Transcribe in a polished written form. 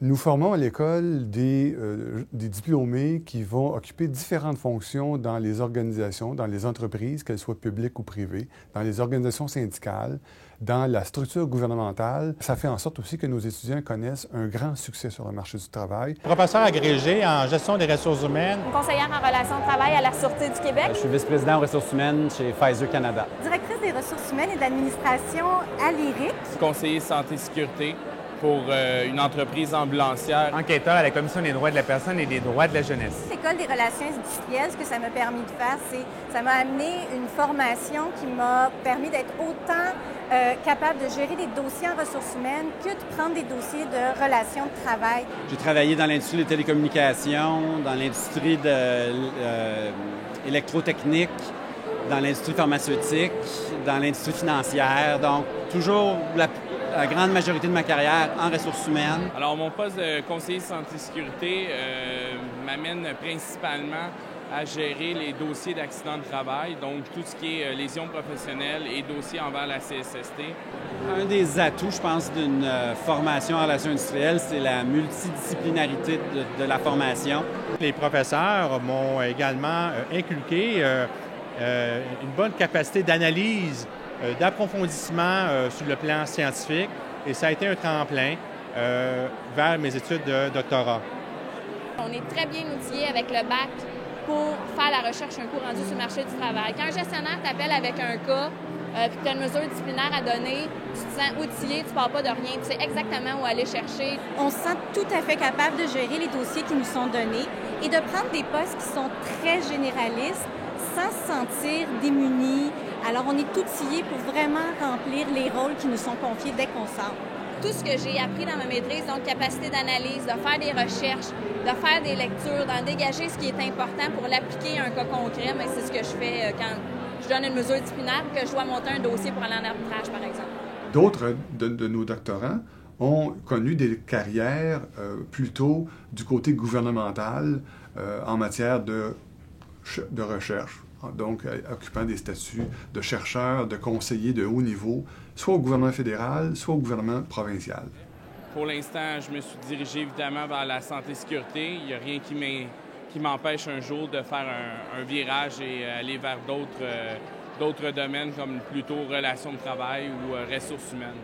Nous formons à l'école des diplômés qui vont occuper différentes fonctions dans les organisations, dans les entreprises, qu'elles soient publiques ou privées, dans les organisations syndicales, dans la structure gouvernementale. Ça fait en sorte aussi que nos étudiants connaissent un grand succès sur le marché du travail. Professeur agrégé en gestion des ressources humaines. Conseillère en relations de travail à la Sûreté du Québec. Je suis vice-président aux ressources humaines chez Pfizer Canada. Directrice des ressources humaines et de l'administration à l'IRIC. Conseiller santé-sécurité pour une entreprise ambulancière. Enquêteur à la Commission des droits de la personne et des droits de la jeunesse. L'École des relations industrielles, ce que ça m'a permis de faire, ça m'a amené une formation qui m'a permis d'être autant capable de gérer des dossiers en ressources humaines que de prendre des dossiers de relations de travail. J'ai travaillé dans l'industrie des télécommunications, dans l'industrie électrotechnique, dans l'industrie pharmaceutique, dans l'industrie financière. Donc, toujours la grande majorité de ma carrière en ressources humaines. Alors, mon poste de conseiller santé-sécurité m'amène principalement à gérer les dossiers d'accidents de travail, donc tout ce qui est lésions professionnelles et dossiers envers la CSST. Un des atouts, je pense, d'une formation en relations industrielles, c'est la multidisciplinarité de la formation. Les professeurs m'ont également inculqué une bonne capacité d'analyse, d'approfondissement sur le plan scientifique, et ça a été un tremplin vers mes études de doctorat. On est très bien outillé avec le bac pour faire la recherche un coup rendu sur le marché du travail. Quand un gestionnaire t'appelle avec un cas, puis que tu as une mesure disciplinaire à donner, tu te sens outillé, tu ne pars pas de rien, tu sais exactement où aller chercher. On se sent tout à fait capable de gérer les dossiers qui nous sont donnés et de prendre des postes qui sont très généralistes sans se sentir démunis. Alors, on est outillé pour vraiment remplir les rôles qui nous sont confiés dès qu'on sort. Tout ce que j'ai appris dans ma maîtrise, donc capacité d'analyse, de faire des recherches, de faire des lectures, d'en dégager ce qui est important pour l'appliquer à un cas concret, mais c'est ce que je fais quand je donne une mesure disciplinaire ou que je dois monter un dossier pour aller en arbitrage, par exemple. D'autres de nos doctorants ont connu des carrières plutôt du côté gouvernemental en matière de recherche. Donc, occupant des statuts de chercheurs, de conseillers de haut niveau, soit au gouvernement fédéral, soit au gouvernement provincial. Pour l'instant, je me suis dirigé évidemment vers la santé-sécurité. Il n'y a rien qui m'empêche un jour de faire un virage et aller vers d'autres domaines comme plutôt relations de travail ou ressources humaines.